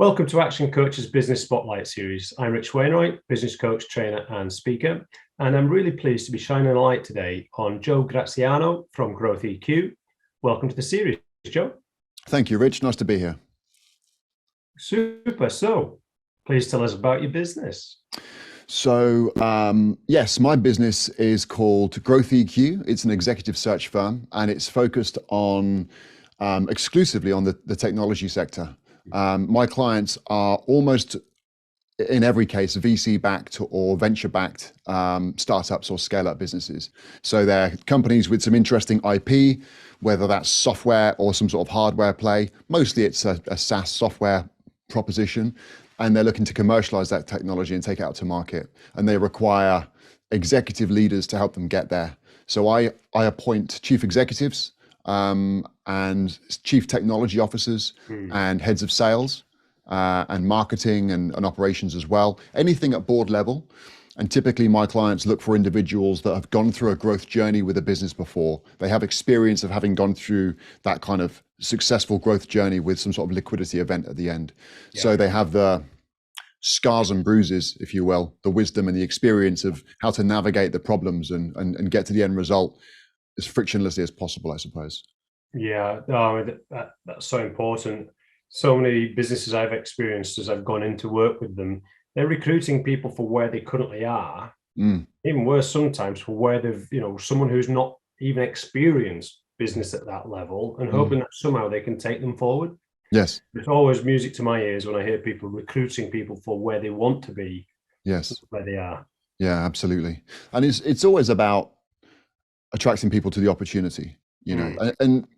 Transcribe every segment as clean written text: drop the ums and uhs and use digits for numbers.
Welcome to Action Coach's Business Spotlight Series. I'm Rich Wainwright, business coach, trainer, and speaker, and I'm really pleased to be shining a light today on Joe Graziano from Growth EQ. Welcome to the series, Joe. Thank you, Rich. Nice to be here. Super. So, please tell us about your business. So, yes, my business is called Growth EQ. It's an executive search firm, and it's focused on exclusively on the technology sector. My clients are almost, in every case, VC-backed or venture-backed startups or scale-up businesses. So they're companies with some interesting IP, whether that's software or some sort of hardware play. Mostly it's a SaaS software proposition, and they're looking to commercialize that technology and take it out to market. And they require executive leaders to help them get there. So I appoint chief executives and chief technology officers and heads of sales and marketing and operations as well. Anything at board level. And typically my clients look for individuals that have gone through a growth journey with a business before. They have experience of having gone through that kind of successful growth journey with some sort of liquidity event at the end. Yeah. So they have the scars and bruises, if you will, the wisdom and the experience of how to navigate the problems and get to the end result as frictionlessly as possible, I suppose. Yeah, that's so important. So many businesses I've experienced as I've gone into work with them, they're recruiting people for where they currently are. Even worse sometimes for where they've, someone who's not even experienced business at that level and hoping that somehow they can take them forward. Yes. It's always music to my ears when I hear people recruiting people for where they want to be. Yes. Where they are. Yeah, absolutely. And it's always about attracting people to the opportunity, and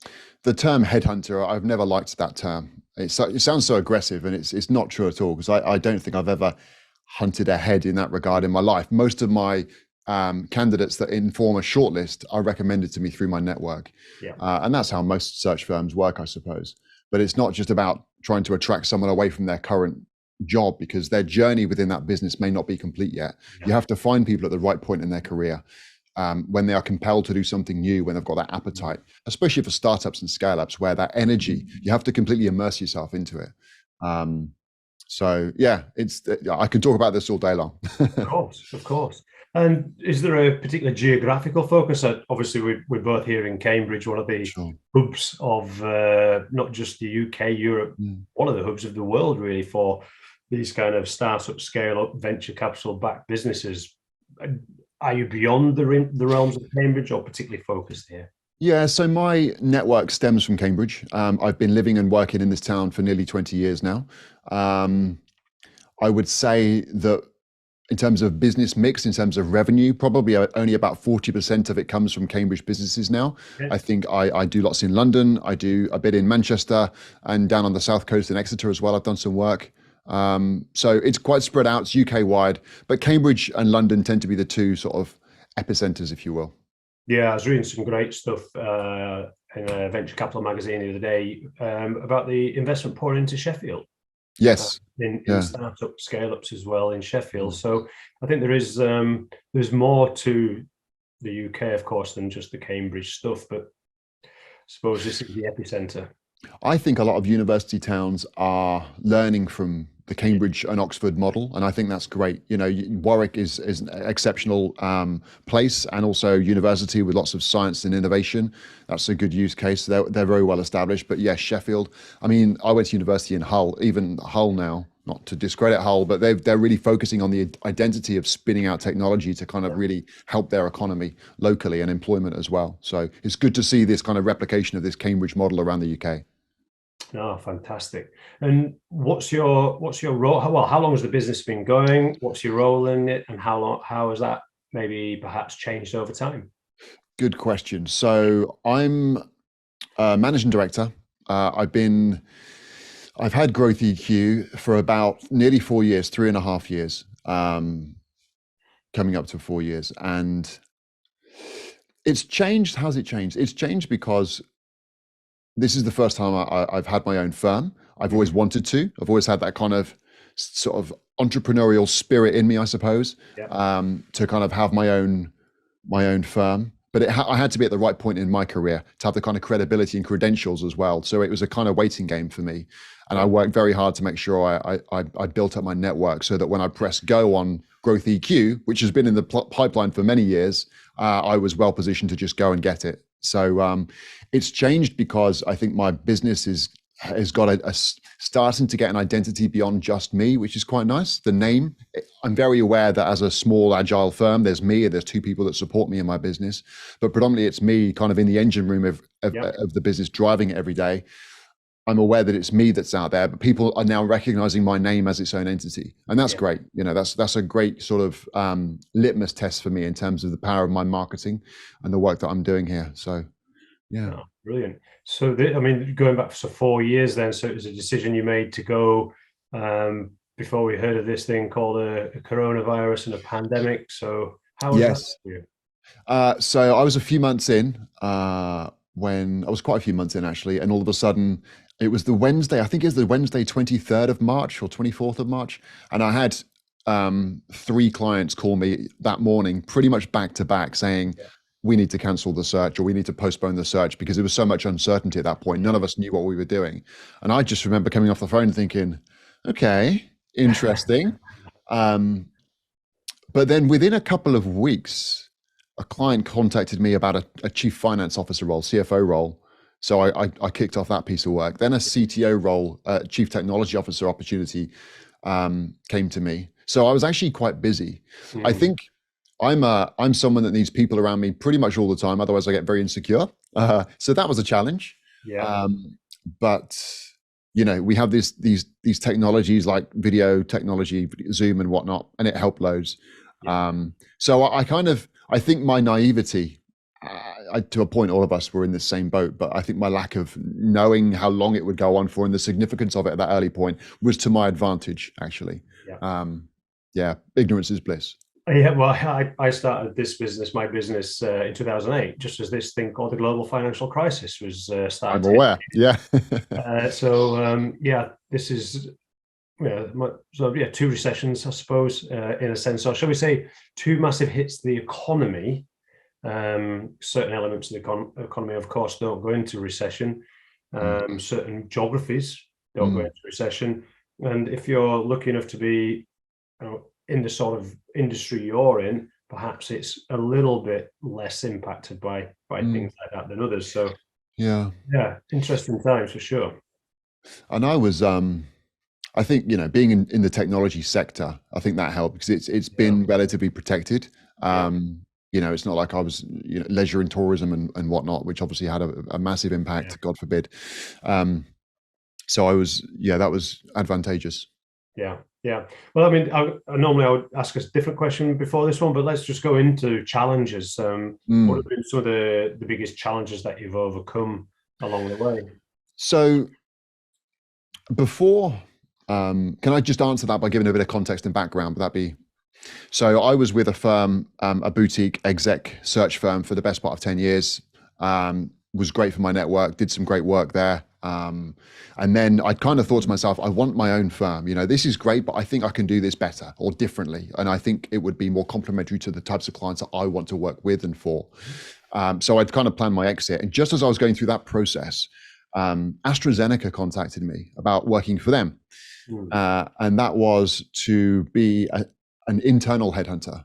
the term headhunter, I've never liked that term. It sounds so aggressive, and it's not true at all, because I don't think I've ever hunted ahead in that regard in my life. Most of my candidates that inform a shortlist are recommended to me through my network. Yeah. And that's how most search firms work, I suppose. But it's not just about trying to attract someone away from their current job, because their journey within that business may not be complete yet. Yeah. You have to find people at the right point in their career. When they are compelled to do something new, when they've got that appetite, especially for startups and scale-ups, where that energy, you have to completely immerse yourself into it. So yeah, I can talk about this all day long. Of course. And is there a particular geographical focus? Obviously, we're both here in Cambridge, one of the hubs of not just the UK, Europe, one of the hubs of the world, really, for these kind of startup, scale-up, venture capital-backed businesses. Are you beyond the realms of Cambridge, or particularly focused here? Yeah, so my network stems from Cambridge. I've been living and working in this town for nearly 20 years now. I would say that in terms of business mix, in terms of revenue, probably only about 40% of it comes from Cambridge businesses now. Okay. I think I do lots in London. I do a bit in Manchester and down on the south coast in Exeter as well. I've done some work. So it's quite spread out. It's UK wide, but Cambridge and London tend to be the two sort of epicenters, if you will. Yeah, I was reading some great stuff in a venture capital magazine the other day about the investment pouring into Sheffield. Yes, in startup scale-ups as well in Sheffield. So I think there's more to the UK, of course, than just the Cambridge stuff. But I suppose this is the epicenter. I think a lot of university towns are learning from the Cambridge and Oxford model, and I think that's great. Warwick is an exceptional place, and also university with lots of science and innovation. That's a good use case. They're very well established. But yes, Sheffield. I mean, I went to university in Hull. Even Hull now, not to discredit Hull, but they're really focusing on the identity of spinning out technology to kind of really help their economy locally and employment as well. So it's good to see this kind of replication of this Cambridge model around the UK. Oh, fantastic. And what's your role? How long has the business been going? What's your role in it? And how has that maybe perhaps changed over time? Good question. So I'm a managing director. I've had Growth EQ for about nearly 4 years, 3.5 years, coming up to 4 years. And it's changed. How's it changed? It's changed because this is the first time I've had my own firm. I've always wanted to. I've always had that kind of sort of entrepreneurial spirit in me, I suppose, to kind of have my own firm. but I had to be at the right point in my career to have the kind of credibility and credentials as well. So it was a kind of waiting game for me. And I worked very hard to make sure I built up my network so that when I pressed go on Growth EQ, which has been in the pipeline for many years, I was well positioned to just go and get it. So it's changed because I think my business has got a starting to get an identity beyond just me, which is quite nice. The name, I'm very aware that as a small agile firm, there's me and there's two people that support me in my business, but predominantly it's me kind of in the engine room of the business, driving it every day. I'm aware that it's me that's out there, but people are now recognizing my name as its own entity. And that's great. You know, that's a great sort of litmus test for me in terms of the power of my marketing and the work that I'm doing here. So, yeah. Oh, brilliant. So, I mean, going back for 4 years then, so it was a decision you made to go before we heard of this thing called a coronavirus and a pandemic. So how was that for you? So I was a few months in when I was quite a few months in actually, and all of a sudden it was the Wednesday, I think it was the Wednesday, 23rd of March or 24th of March. And I had 3 clients call me that morning, pretty much back to back saying, we need to cancel the search or we need to postpone the search because there was so much uncertainty at that point. None of us knew what we were doing. And I just remember coming off the phone thinking, okay, interesting. But then within a couple of weeks, a client contacted me about a chief finance officer role, CFO role. So I kicked off that piece of work. Then a CTO role, chief technology officer opportunity came to me. So I was actually quite busy. I think I'm someone that needs people around me pretty much all the time. Otherwise I get very insecure. So that was a challenge. But you know, we have these technologies like video technology, Zoom and whatnot, and it helped loads. So I think my naivety, to a point, all of us were in the same boat, but I think my lack of knowing how long it would go on for and the significance of it at that early point was to my advantage, actually. Ignorance is bliss. Yeah, well, I started my business in 2008, just as this thing called the global financial crisis was starting. I'm aware, yeah. This is, two recessions, I suppose, in a sense. Or shall we say 2 massive hits to the economy. Certain elements of the economy, of course, don't go into recession. Certain geographies don't go into recession. And if you're lucky enough to be in the sort of industry you're in, perhaps it's a little bit less impacted by things like that than others. So interesting times for sure. And I was I think, you know, being in the technology sector, I think that helped because it's been relatively protected. You know, it's not like I was, you know, leisure and tourism and whatnot, which obviously had a massive impact, God forbid. So I was, that was advantageous. Yeah. Well, I mean, I would ask a different question before this one, but let's just go into challenges. What have been some of the biggest challenges that you've overcome along the way? So before, can I just answer that by giving a bit of context and background? Would that be? So I was with a firm, a boutique exec search firm for the best part of 10 years. Was great for my network, did some great work there. And then I kind of thought to myself, I want my own firm. You know, this is great, but I think I can do this better or differently. And I think it would be more complementary to the types of clients that I want to work with and for. So I'd kind of planned my exit. And just as I was going through that process, AstraZeneca contacted me about working for them. And that was to be an internal headhunter,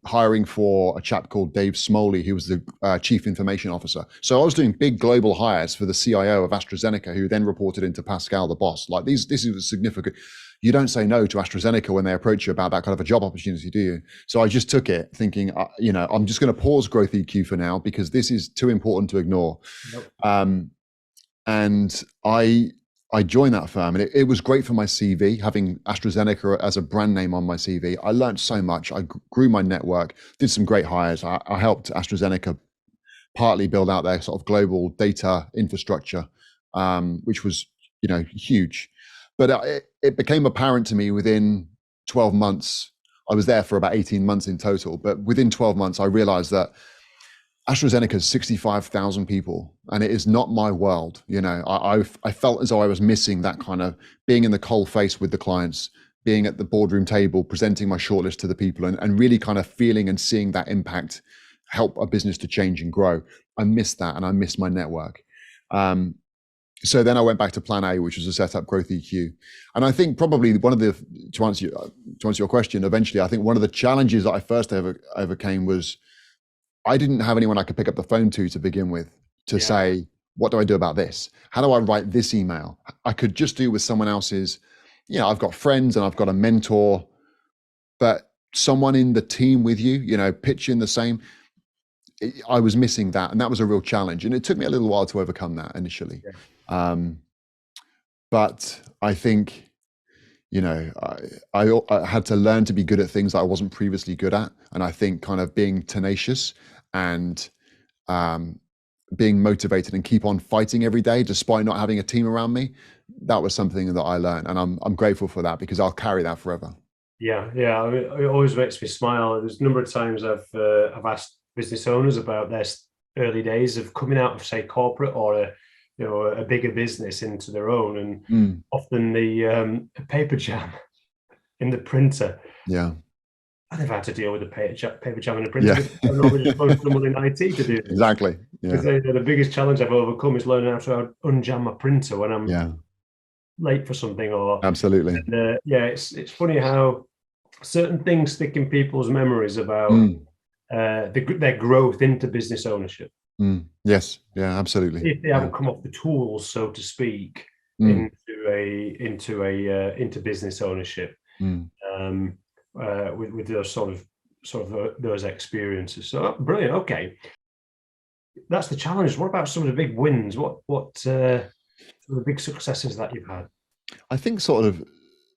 hiring for a chap called Dave Smoley, who was the chief information officer. So I was doing big global hires for the CIO of AstraZeneca, who then reported into Pascal, the boss. Like this is significant. You don't say no to AstraZeneca when they approach you about that kind of a job opportunity, do you? So I just took it thinking, I'm just going to pause Growth EQ for now because this is too important to ignore. And I joined that firm, and it was great for my CV, having AstraZeneca as a brand name on my CV. I learned so much. I grew my network, did some great hires. I helped AstraZeneca partly build out their sort of global data infrastructure, which was, huge. But it became apparent to me within 12 months. I was there for about 18 months in total, but within 12 months, I realized that AstraZeneca is 65,000 people, and it is not my world. I felt as though I was missing that kind of being in the cold face with the clients, being at the boardroom table, presenting my shortlist to the people, and really kind of feeling and seeing that impact help a business to change and grow. I missed that, and I missed my network. So then I went back to plan A, which was to set up Growth EQ. And I think probably one of the, to answer your question, eventually, I think one of the challenges that I first overcame was I didn't have anyone I could pick up the phone to begin with, to say, what do I do about this? How do I write this email? I could just do with someone else's, I've got friends and I've got a mentor, but someone in the team with you, pitching the same. I was missing that, and that was a real challenge. And it took me a little while to overcome that initially. But I think, I had to learn to be good at things that I wasn't previously good at. And I think kind of being tenacious and being motivated and keep on fighting every day, despite not having a team around me, that was something that I learned. And I'm grateful for that, because I'll carry that forever. Yeah. I mean, it always makes me smile. There's a number of times I've asked business owners about their early days of coming out of, say, corporate or a bigger business into their own, and often the paper jam in the printer. Yeah. I've never had to deal with the paper jam in the printer. I normally just phone someone in IT to do this. Exactly. Yeah. The biggest challenge I've overcome is learning how to unjam my printer when I'm late for something. Or absolutely. And, it's funny how certain things stick in people's memories about their growth into business ownership. Yes. Yeah, absolutely. If they haven't come off the tools, so to speak, into business ownership, with those sort of those experiences. So brilliant. Okay, that's the challenge. What about some of the big wins? What some of the big successes that you've had? I think sort of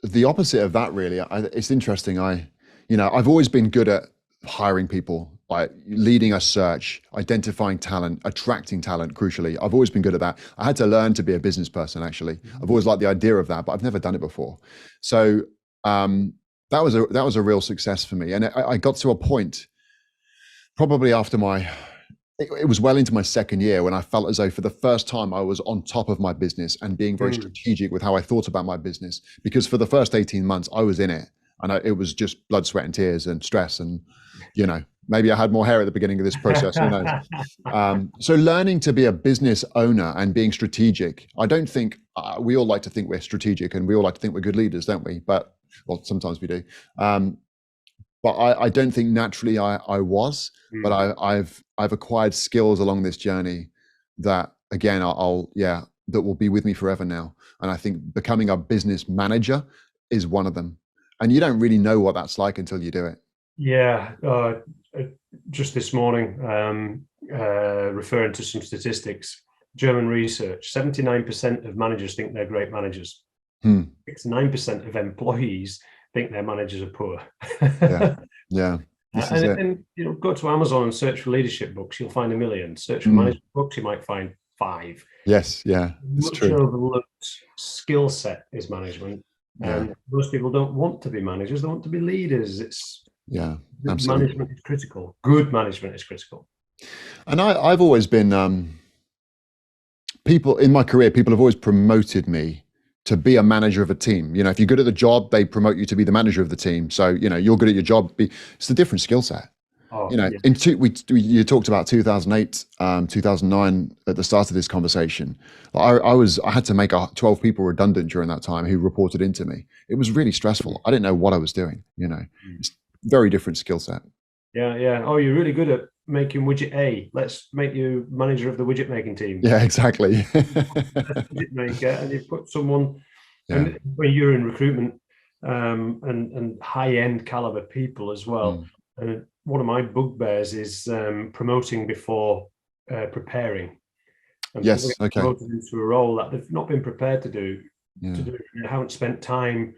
the opposite of that, really. It's interesting. I've always been good at hiring people, by leading a search, identifying talent, attracting talent, crucially. I've always been good at that. I had to learn to be a business person, actually. I've always liked the idea of that, but I've never done it before. So that was a real success for me. And I got to a point, probably after it was well into my second year, when I felt as though for the first time I was on top of my business and being very strategic with how I thought about my business. Because for the first 18 months, I was in it. And it was just blood, sweat, and tears and stress. And, maybe I had more hair at the beginning of this process, who knows? So learning to be a business owner and being strategic, I don't think, we all like to think we're strategic, and we all like to think we're good leaders, don't we? But, well, sometimes we do. But I don't think naturally I was, but I've acquired skills along this journey that, again, that will be with me forever now. And I think becoming a business manager is one of them. And you don't really know what that's like until you do it. Yeah. Just this morning, referring to some statistics, German research, 79% of managers think they're great managers. 69% of employees think their managers are poor. Yeah. And go to Amazon and search for leadership books, you'll find 1 million. Search for management books, you might find 5. Yes, yeah, it's true. Much overlooked skill set is management. And most people don't want to be managers, they want to be leaders. Absolutely. Management is critical. Good management is critical. And I've always been, people in my career, people have always promoted me to be a manager of a team. If you're good at the job, they promote you to be the manager of the team. So, you're good at your job. It's a different skill set. You talked about 2008, 2009 at the start of this conversation. I had to make 12 people redundant during that time who reported into me. It was really stressful. I didn't know what I was doing. It's very different skill set. Yeah. Oh, you're really good at making widget A. Let's make you manager of the widget making team. Yeah, exactly. Widget maker, and you put someone, and when you're in recruitment, and high-end caliber people as well. And one of my bugbears is promoting before preparing. And yes, okay. Promoted into a role that they've not been prepared to do. They haven't spent time,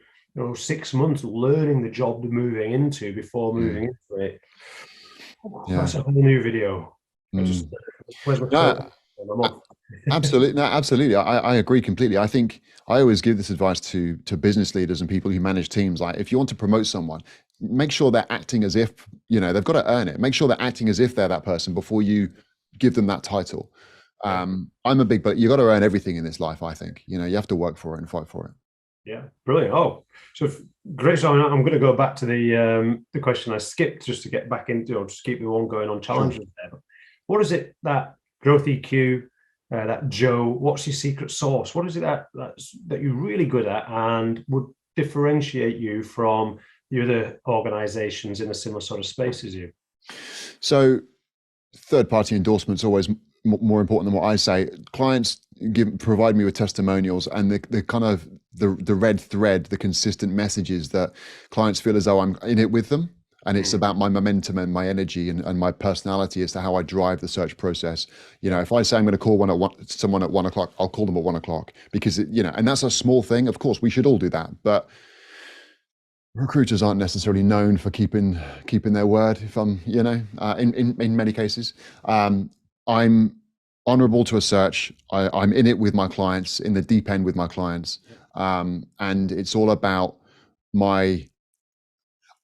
6 months learning the job they're moving into before moving into it. That's a whole new video. Absolutely. No, absolutely. I agree completely. I think I always give this advice to business leaders and people who manage teams. Like, if you want to promote someone, make sure they're acting as if, they've got to earn it. Make sure they're acting as if they're that person before you give them that title. I'm a big, but you got to earn everything in this life. I think, you have to work for it and fight for it. Yeah. Brilliant. Oh, so Great. So I'm going to go back to the question I skipped just to get back into, or just keep the one going on Sure. challenges there. But what is it that growth EQ, that Joe, what's your secret sauce? What is it that you're really good at and would differentiate you from the other organizations in a similar sort of space as you? So third-party endorsements always more important than what I say. Clients provide me with testimonials, and the kind of the red thread, the consistent messages that clients feel as though I'm in it with them. And it's about my momentum and my energy and my personality as to how I drive the search process. You know, if I say I'm going to call someone at 1 o'clock, I'll call them at 1 o'clock because and that's a small thing. Of course, we should all do that, but recruiters aren't necessarily known for keeping their word. If I'm, in many cases, I'm honourable to a search. I'm in it with my clients, in the deep end with my clients, and it's all about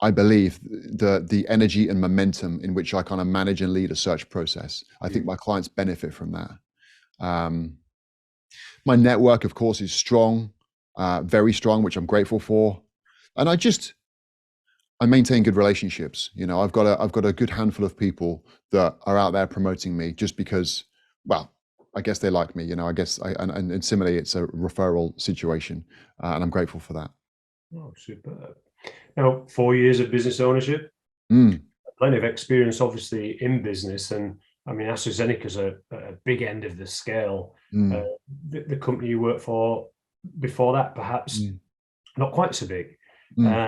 I believe the energy and momentum in which I kind of manage and lead a search process. I think my clients benefit from that. My network, of course, is strong, very strong, which I'm grateful for, and I maintain good relationships. You know, I've got a good handful of people that are out there promoting me just because, well, I guess they like me. You know, and similarly, it's a referral situation, and I'm grateful for that. Oh, superb. Now, 4 years of business ownership, Mm, plenty of experience, obviously, in business. And I mean, AstraZeneca's a big end of the scale. Uh, mm, the company you work for before that, perhaps mm, not quite so big. mm. Uh,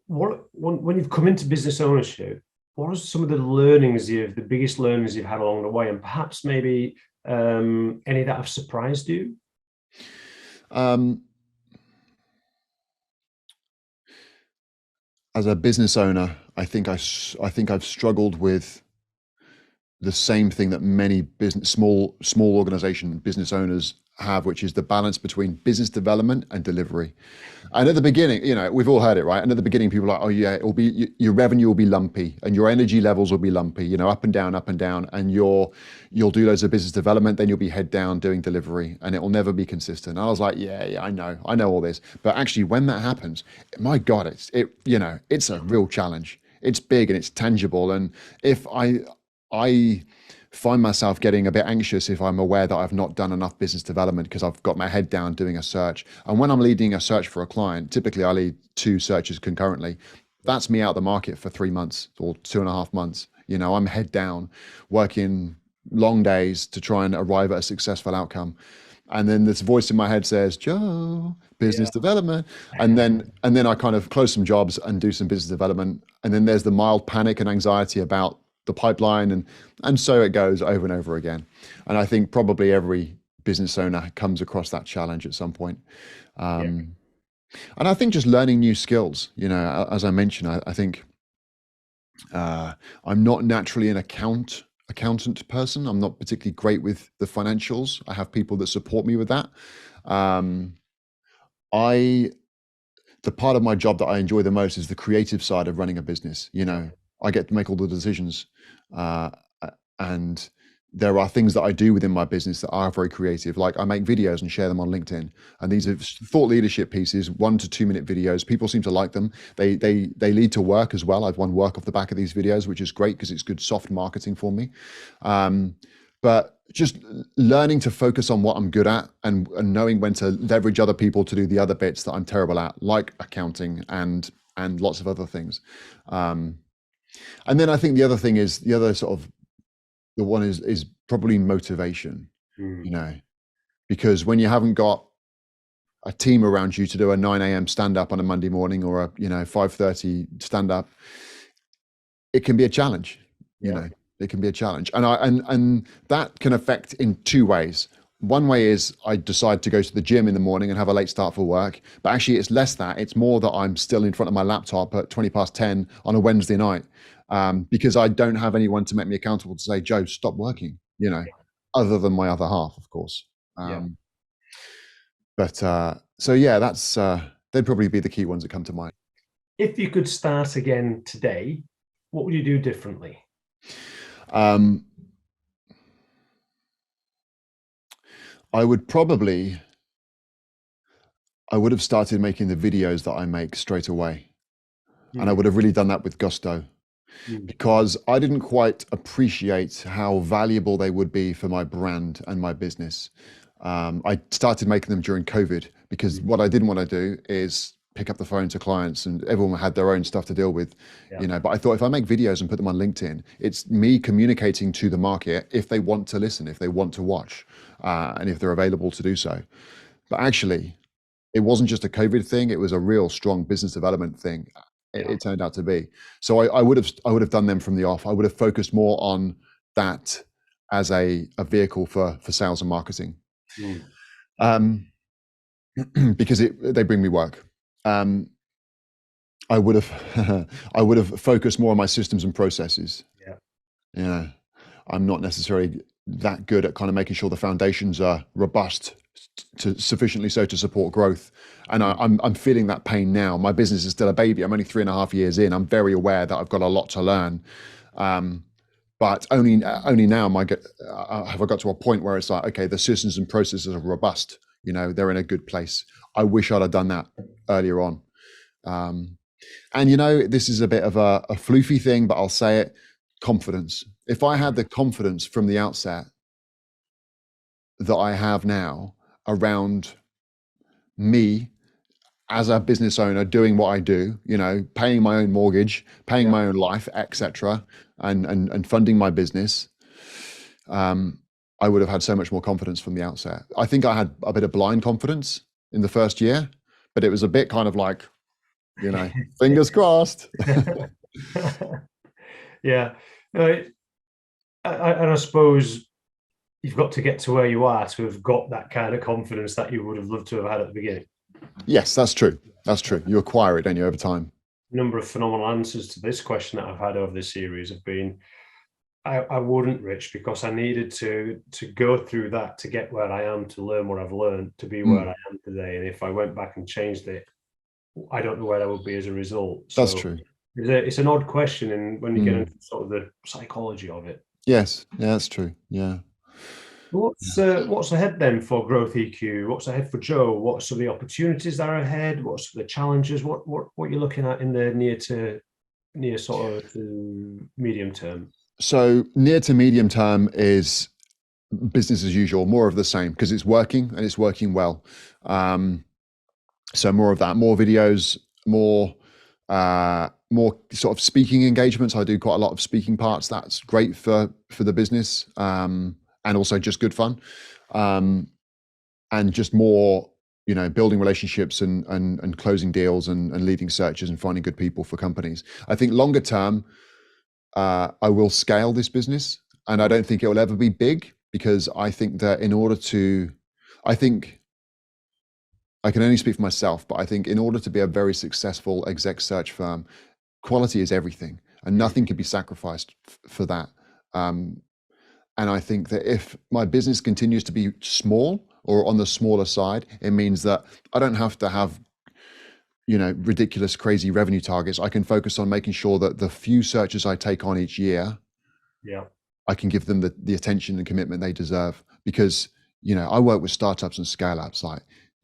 when you've come into business ownership, what are some of the biggest learnings you've had along the way, and perhaps maybe any that have surprised you? Um, as a business owner, I think I've struggled with the same thing that many small organization business owners have, which is the balance between business development and delivery. And at the beginning, you know, we've all heard it, right? And at the beginning, people are like, oh yeah, your revenue will be lumpy and your energy levels will be lumpy, you know, up and down, up and down. And you'll do loads of business development, then you'll be head down doing delivery and it will never be consistent. And I was like, yeah, I know all this. But actually when that happens, my God, it's a real challenge. It's big and it's tangible. And if I find myself getting a bit anxious if I'm aware that I've not done enough business development because I've got my head down doing a search. And when I'm leading a search for a client, typically I lead 2 searches concurrently. That's me out the market for 3 months or 2.5 months. You know, I'm head down, working long days to try and arrive at a successful outcome. And then this voice in my head says, Joe, business Yeah. development. And then I kind of close some jobs and do some business development. And then there's the mild panic and anxiety about the pipeline, and so it goes over and over again. And I think probably every business owner comes across that challenge at some point. Yeah. And I think just learning new skills, you know, as I mentioned, I think I'm not naturally an accountant person. I'm not particularly great with the financials. I have people that support me with that. Um, I the part of my job that I enjoy the most is the creative side of running a business. You know, I get to make all the decisions, uh, and there are things that I do within my business that are very creative. Like I make videos and share them on LinkedIn, and these are thought leadership pieces, 1 to 2 minute videos. People seem to like them. They lead to work as well. I've won work off the back of these videos, which is great because it's good soft marketing for me. But just learning to focus on what I'm good at and knowing when to leverage other people to do the other bits that I'm terrible at, like accounting and lots of other things. And then I think the other thing is the other sort of the one is probably motivation, you know, because when you haven't got a team around you to do a 9 a.m. stand up on a Monday morning or a 5:30 stand up, it can be a challenge, you Yeah. know. It can be a challenge, and that can affect in 2 ways. One way is I decide to go to the gym in the morning and have a late start for work, but actually it's less that. It's more that I'm still in front of my laptop at 20 past 10 on a Wednesday night, because I don't have anyone to make me accountable to say, Joe, stop working, you know, other than my other half, of course. Yeah. So yeah, they'd probably be the key ones that come to mind. If you could start again today, what would you do differently? Um, I would probably I would have started making the videos that I make straight away. And I would have really done that with gusto, because I didn't quite appreciate how valuable they would be for my brand and my business. I started making them during COVID, because what I didn't want to do is pick up the phone to clients, and everyone had their own stuff to deal with, you know. But I thought, if I make videos and put them on LinkedIn, it's me communicating to the market if they want to listen, if they want to watch, and if they're available to do so. But actually, it wasn't just a COVID thing; it was a real strong business development thing. It turned out to be. So I would have done them from the off. I would have focused more on that as a vehicle for sales and marketing, because they bring me work. I would have focused more on my systems and processes. Yeah, I'm not necessarily that good at kind of making sure the foundations are robust to sufficiently so to support growth. And I'm feeling that pain now. My business is still a baby. I'm only 3.5 years in. I'm very aware that I've got a lot to learn. But only now have I got to a point where it's like, okay, the systems and processes are robust. You know, they're in a good place. I wish I'd have done that earlier on. And you know, this is a bit of a floofy thing, but I'll say it: confidence. If I had the confidence from the outset that I have now around me as a business owner doing what I do, you know, paying my own mortgage, paying my own life, etc., and funding my business, I would have had so much more confidence from the outset. I think I had a bit of blind confidence in the first year, but it was a bit kind of like, you know, fingers crossed. Yeah. And I suppose you've got to get to where you are to have got that kind of confidence that you would have loved to have had at the beginning. Yes, that's true. That's true. You acquire it, don't you, over time? A number of phenomenal answers to this question that I've had over this series have been, I wouldn't, Rich, because I needed to go through that to get where I am, to learn what I've learned, to be where I am today. And if I went back and changed it, I don't know where I would be as a result. So that's true. It's an odd question, and when you get into sort of the psychology of it. Yes, yeah, that's true. Yeah. What's ahead then for Growth EQ? What's ahead for Joe? What's the opportunities that are ahead? What's the challenges? What you're looking at in the near sort of to medium term? So near to medium term is business as usual, more of the same, because it's working and it's working well. So more of that, more videos, more sort of speaking engagements. I do quite a lot of speaking parts. That's great for the business, and also just good fun, and just more, you know, building relationships and closing deals and leading searches and finding good people for companies. I think longer term, I will scale this business, and I don't think it will ever be big, because I think that I can only speak for myself, but I think in order to be a very successful exec search firm, quality is everything, and nothing can be sacrificed for that. And I think that if my business continues to be small or on the smaller side, it means that I don't have to have, you know, ridiculous, crazy revenue targets. I can focus on making sure that the few searches I take on each year, I can give them the attention and commitment they deserve. Because, you know, I work with startups and scale-ups. Like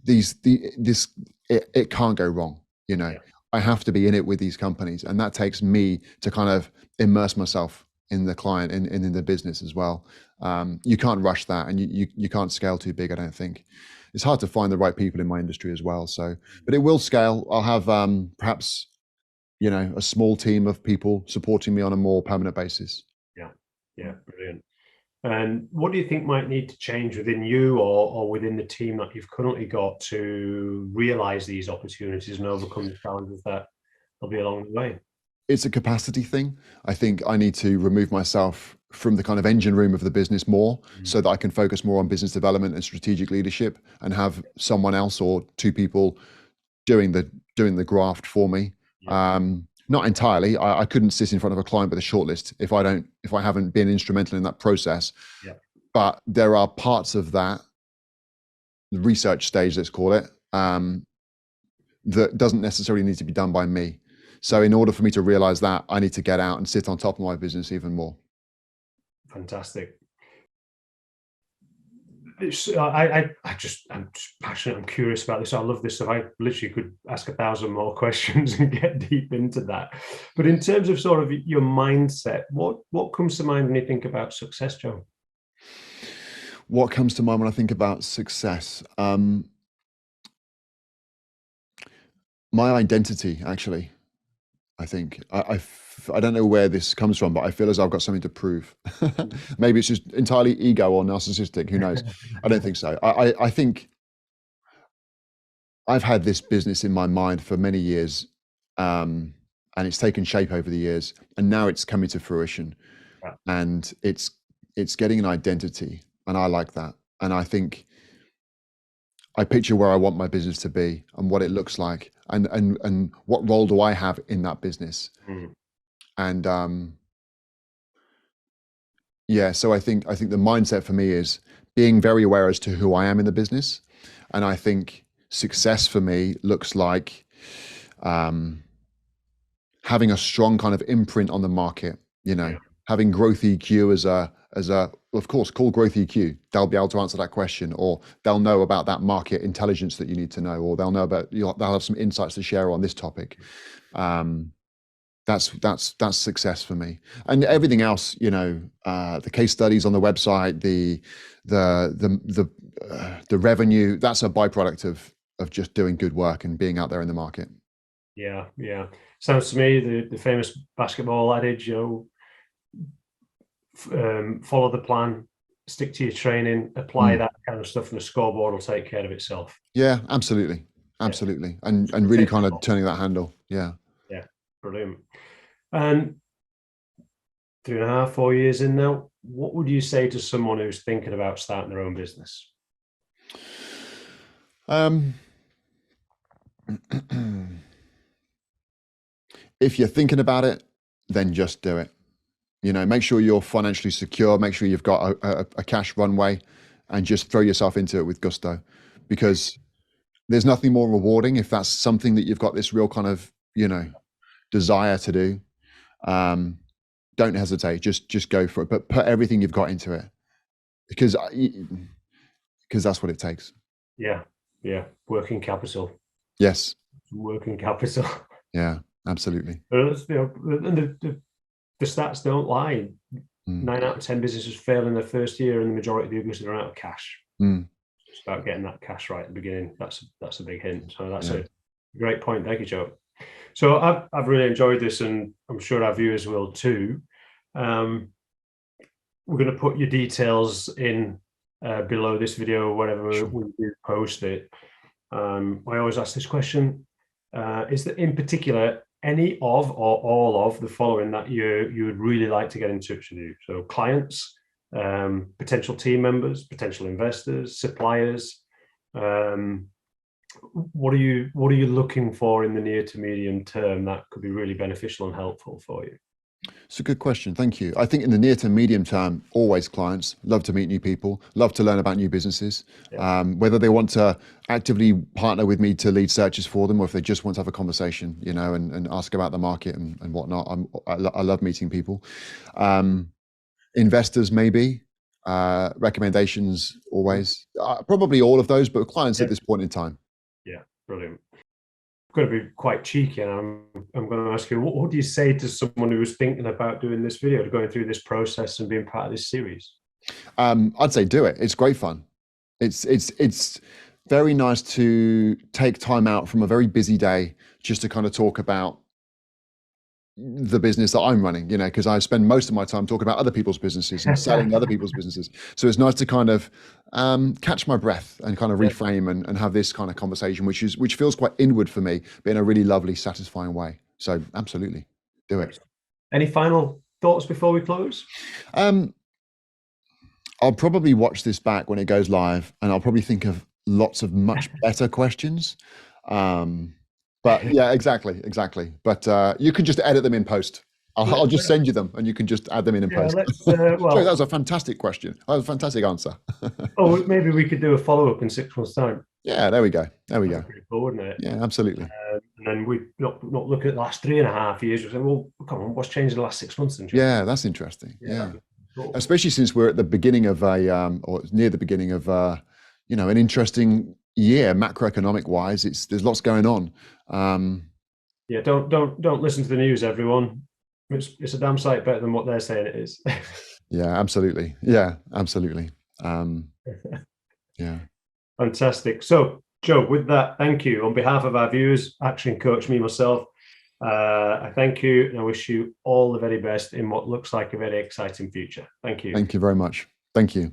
it can't go wrong. You know, I have to be in it with these companies, and that takes me to kind of immerse myself in the client and in the business as well. You can't rush that, and you can't scale too big, I don't think. It's hard to find the right people in my industry as well. So, but it will scale. I'll have perhaps, you know, a small team of people supporting me on a more permanent basis. Yeah, brilliant. And what do you think might need to change within you or within the team that you've currently got to realize these opportunities and overcome the challenges that will be along the way? It's a capacity thing. I think I need to remove myself from the kind of engine room of the business more, so that I can focus more on business development and strategic leadership, and have someone else or two people doing the graft for me. Not entirely. I couldn't sit in front of a client with a shortlist if I haven't been instrumental in that process. But there are parts of that, the research stage, let's call it, that doesn't necessarily need to be done by me. So in order for me to realize that, I need to get out and sit on top of my business even more. Fantastic. I'm just passionate. I'm curious about this. I love this stuff. I literally could ask 1,000 more questions and get deep into that. But in terms of sort of your mindset, what comes to mind when you think about success, Joe? What comes to mind when I think about success? My identity, actually. I think I don't know where this comes from, but I feel as I've got something to prove. Maybe it's just entirely ego or narcissistic. Who knows? I don't think so. I think I've had this business in my mind for many years, and it's taken shape over the years, and now it's coming to fruition, and it's getting an identity, and I like that. And I think I picture where I want my business to be and what it looks like, and what role do I have in that business. And yeah, so I think the mindset for me is being very aware as to who I am in the business, and I think success for me looks like having a strong kind of imprint on the market. Having Growth EQ as a of course, call Growth EQ. They'll be able to answer that question, or they'll know about that market intelligence that you need to know, or they'll know about, they'll have some insights to share on this topic. That's success for me. And everything else, the case studies on the website, the revenue, that's a byproduct of just doing good work and being out there in the market. Yeah. Sounds to me the famous basketball adage, follow the plan, stick to your training, apply that kind of stuff, and the scoreboard will take care of itself. Yeah, absolutely. And really kind of turning that handle. Yeah, brilliant. And 3.5, 4 years in now, what would you say to someone who's thinking about starting their own business? If you're thinking about it, then just do it. Make sure you're financially secure, make sure you've got a cash runway, and just throw yourself into it with gusto, because there's nothing more rewarding if that's something that you've got this real kind of, desire to do. Don't hesitate, just go for it, but put everything you've got into it, because that's what it takes. Yeah. Working capital. Yes. Working capital. Yeah, absolutely. The stats don't lie. 9 out of 10 businesses fail in their first year, and the majority of the businesses are out of cash. It's about getting that cash right at the beginning. That's a big hint. So that's a great point. Thank you, Joe. So I've really enjoyed this, and I'm sure our viewers will too. We're going to put your details in below this video, wherever we do post it. I always ask this question: is there in particular any of or all of the following that you would really like to get in touch with you? So clients, potential team members, potential investors, suppliers. What are you looking for in the near to medium term that could be really beneficial and helpful for you? It's a good question. Thank you. I think in the near to medium term, always clients. Love to meet new people, love to learn about new businesses. Whether they want to actively partner with me to lead searches for them, or if they just want to have a conversation, and ask about the market and whatnot. I love meeting people. Investors, maybe. Recommendations, always. Probably all of those, but clients at this point in time. Yeah, brilliant. Going to be quite cheeky, and I'm going to ask you, what do you say to someone who was thinking about doing this video, going through this process and being part of this series? I'd say do it. It's great fun. It's very nice to take time out from a very busy day just to kind of talk about the business that I'm running, because I spend most of my time talking about other people's businesses and selling other people's businesses. So it's nice to kind of catch my breath and kind of reframe and have this kind of conversation, which feels quite inward for me, but in a really lovely, satisfying way. So absolutely, do it. Any final thoughts before we close? I'll probably watch this back when it goes live, and I'll probably think of lots of much better questions. But yeah, exactly. But you can just edit them in post. I'll just send you them, and you can just add them in post. Sorry, that was a fantastic question. That was a fantastic answer. Oh, maybe we could do a follow-up in 6 months' time. Yeah, there we go. Pretty cool, wouldn't it? Yeah, absolutely. And then we not look at the last 3.5 years. We say, well, come on, what's changed in the last 6 months? Yeah, that's interesting. Yeah. Cool. especially since we're at the beginning of or near the beginning of an interesting year macroeconomic wise. There's lots going on. Yeah, don't listen to the news, everyone. It's a damn sight better than what they're saying it is. Yeah, absolutely. Yeah, absolutely. Yeah. Fantastic. So, Joe, with that, thank you. On behalf of our viewers, Action Coach, me, myself, I thank you and I wish you all the very best in what looks like a very exciting future. Thank you. Thank you very much. Thank you.